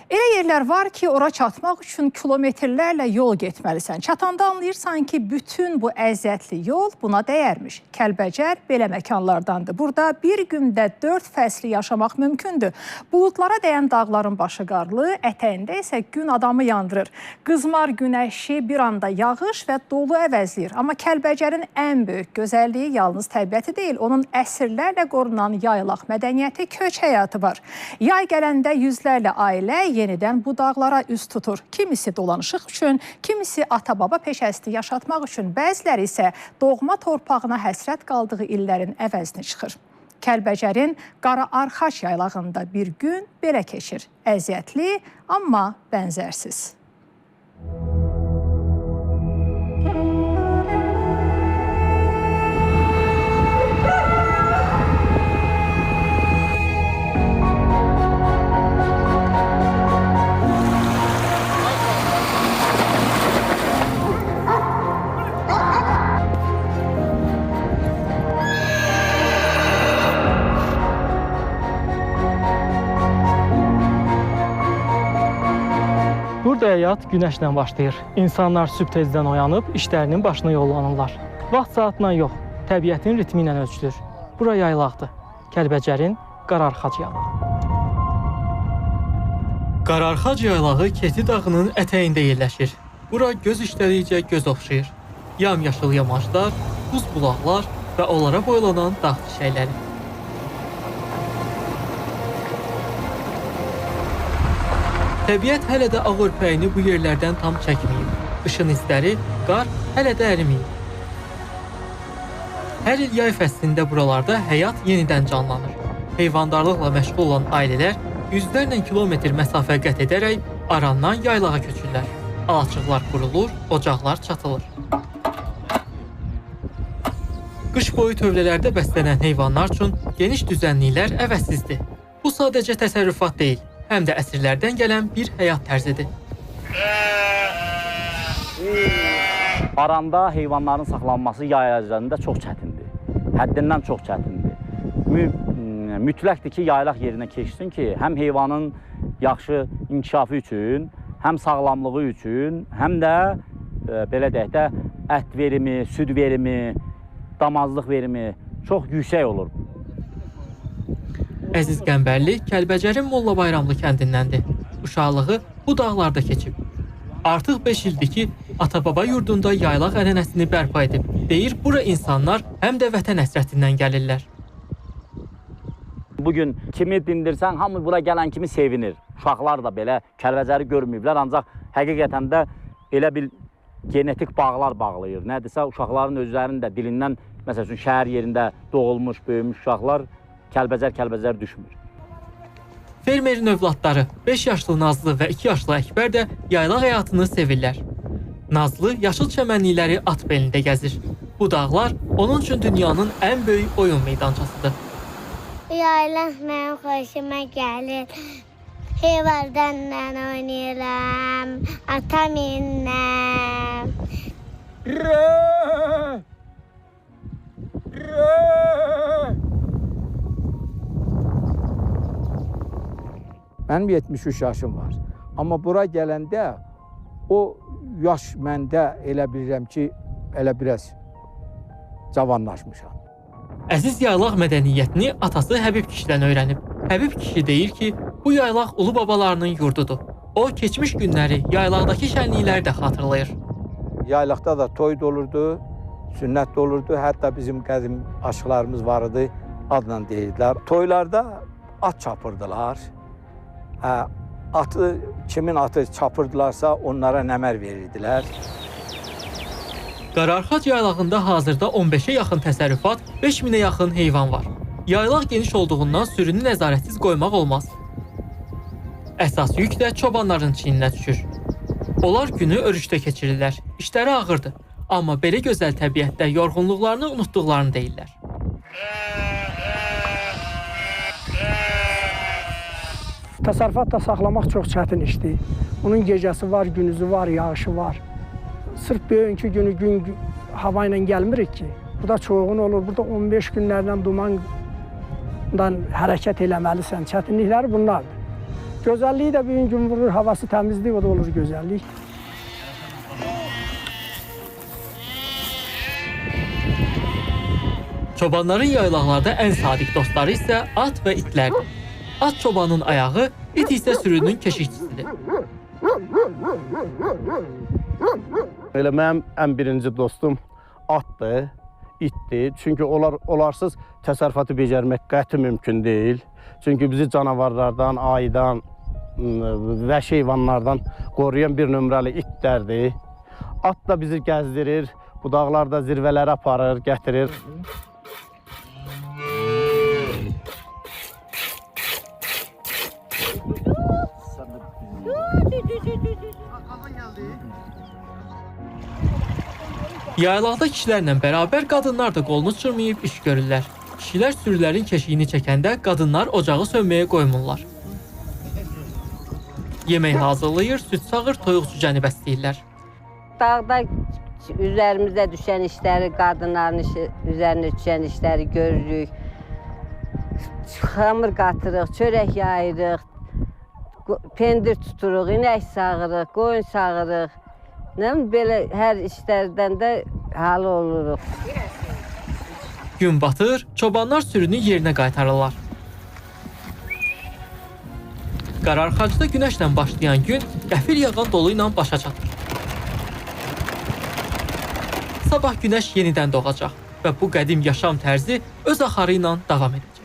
Elə yerlər var ki, ora çatmaq üçün kilometrlərlə yol getməlisən. Çatanda anlayırsan ki, bütün bu əziyyətli yol buna dəyərmiş. Kəlbəcər belə məkanlardandır. Burada bir gündə 4 fəsli yaşamaq mümkündür. Buludlara dəyən dağların başı qarlı, ətəyində isə gün adamı yandırır. Qızmar günəşi bir anda yağış və dolu əvəzləyir. Amma Kəlbəcərin ən böyük gözəlliyi yalnız təbiəti deyil, onun əsrlərlə qorunan yaylaq mədəniyyəti, köç həyatı var. Yay gələndə yüzlərlə ailə yenidən bu dağlara üz tutur. Kimisi dolanışıq üçün, kimisi ata-baba peşəsini yaşatmaq üçün, bəziləri isə doğma torpağına həsrət qaldığı illərin əvəzini çıxır. Kəlbəcərin Qara Arxac yaylağında bir gün belə keçir. Əziyyətli, amma bənzərsiz. Burada həyat günəşlə başlayır. İnsanlar sübh tezdən oyanıb işlərinin başına yollanırlar. Vaxt saatla yox, təbiətin ritmi ilə ölçülür. Bura yaylaqdır. Kəlbəcərin Qara Arxac yaylağı. Qara Arxac yaylağı Keti dağının ətəyində yerləşir. Bura göz işlədikcə göz oxşayır. Yamyaşıl yamaclar, buz bulaqlar və onlara boylanan dağ çiçəkləri. Təbiət hələ də ağ örpəyini bu yerlərdən tam çəkməyib. Işın izləri, qar hələ də əriməyib. Hər il yay fəslində buralarda həyat yenidən canlanır. Heyvandarlıqla məşğul olan ailələr yüzlərlə kilometr məsafə qət edərək arandan yaylağa köçürlər. Alaçıqlar qurulur, ocaqlar çatılır. Qış boyu tövlələrdə bəslənən heyvanlar üçün geniş düzənliklər əvəzsizdir. Bu sadəcə təsərrüfat deyil, həm də əsrlərdən gələn bir həyat tərzidir. Aranda heyvanların saxlanması yay ərzində çox çətindir. Həddindən çox çətindir. Mütləqdir ki, yaylaq yerinə keçsin ki, həm heyvanın yaxşı inkişafı üçün, həm sağlamlığı üçün, həm də belə deyək də ət verimi, süd verimi, damazlıq verimi çox yüksək olur. Əziz Qəmbərli Kəlbəcərin Molla Bayramlı kəndindəndir. Uşaqlığı bu dağlarda keçib. Artıq 5 ildir ki, ata-baba yurdunda yaylaq ənənəsini bərpa edib. Deyir, bura insanlar həm də vətən həsrətindən gəlirlər. Bugün kimi dindirsən, hamı bura gələn kimi sevinir. Uşaqlar da belə Kəlbəcəri görməyiblər, ancaq həqiqətən də elə bir genetik bağlar bağlayır. Nədirsə, uşaqların özlərinin də dilindən, məsəl üçün şəhər yerində doğulmuş, böyümüş uşaqlar Kəlbəcər düşmür. Fermerin övladları 5 yaşlı Nazlı və 2 yaşlı Əkbər də yaylaq həyatını sevirlər. Nazlı yaşıl çəmənlikləri at belində gəzir. Bu dağlar onun üçün dünyanın ən böyük oyun meydançasıdır. Yaylaq mənim xoşuma gəlir. Heyvanlarla oynayıram, ata minəm. Mənim 73 yaşım var. Amma bura gələndə o yaş məndə elə bilirəm ki, elə biraz cavanlaşmışam. Əziz yaylaq mədəniyyətini atası Həbib kişidən öyrənib. Həbib kişi deyir ki, bu yaylaq ulu babalarının yurdudur. O, keçmiş günləri, yaylaqdakı şənlikləri də xatırlayır. Yaylaqda da toy da olurdu, sünnət də olurdu. Hətta bizim qədim aşıqlarımız var idi, adla deyirdilər. Toylarda at çapırdılar. Kimin atı çapırdılarsa onlara nəmər verirdilər. Qara Arxac yaylağında hazırda 15-ə yaxın təsərrüfat, 5000-ə yaxın heyvan var. Yaylaq geniş olduğundan sürünü nəzarətsiz qoymaq olmaz. Əsas yük də çobanların çiyninə düşür. Onlar günü örüşdə keçirirlər. İşləri ağırdır. Amma belə gözəl təbiətdə yorğunluqlarını unutduqlarını deyirlər. Təsərrüfatla saxlamaq çox çətin işdir. Onun gecəsi var, günüzü var, yağışı var. Sırf bugünkü günü gün hava ilə gəlmirik ki. Burada çoğun olur. Burada 15 günlərdən dumandan hərəkət eləməlisən. Çətinlikləri bunlardır. Gözəlliyi də bir gün vurur, havası təmizlik, o da olur gözəllik. Çobanların yaylaqlarda ən sadiq dostları isə at və itlərdir. At çobanın ayağı, it isə sürünün keşikçisidir. Elə mənim ən birinci dostum atdır, itdir. Çünki onlarsız təsərrüfatı becərmək qəti mümkün deyil. Çünki bizi canavarlardan, ayıdan, vəhşi heyvanlardan qoruyan bir nömrəli itlərdir. At da bizi gəzdirir, budaqlarda zirvələrə aparır, gətirir. Yaylaqda kişilərlə bərabər qadınlar da qolunu çırmayıb iş görürlər. Kişilər sürülərin keşiyini çəkəndə qadınlar ocağı sönməyə qoymurlar. Yemək hazırlayır, süd sağır, toyuq cücəni bəsləyirlər. Dağda üzərimizə düşən işləri, qadınların üzərinə düşən işləri görürük. Xamır qatırıq, çörək yayırıq, pendir tuturuq, inək sağırıq, qoyun sağırıq. Belə hər işlərdən də halı oluruq. Gün batır, çobanlar sürünü yerinə qaytarırlar. Qararxacda günəşlə başlayan gün qəfil yağan dolu ilə başa çatır. Sabah günəş yenidən doğacaq və bu qədim yaşam tərzi öz axarı ilə davam edəcək.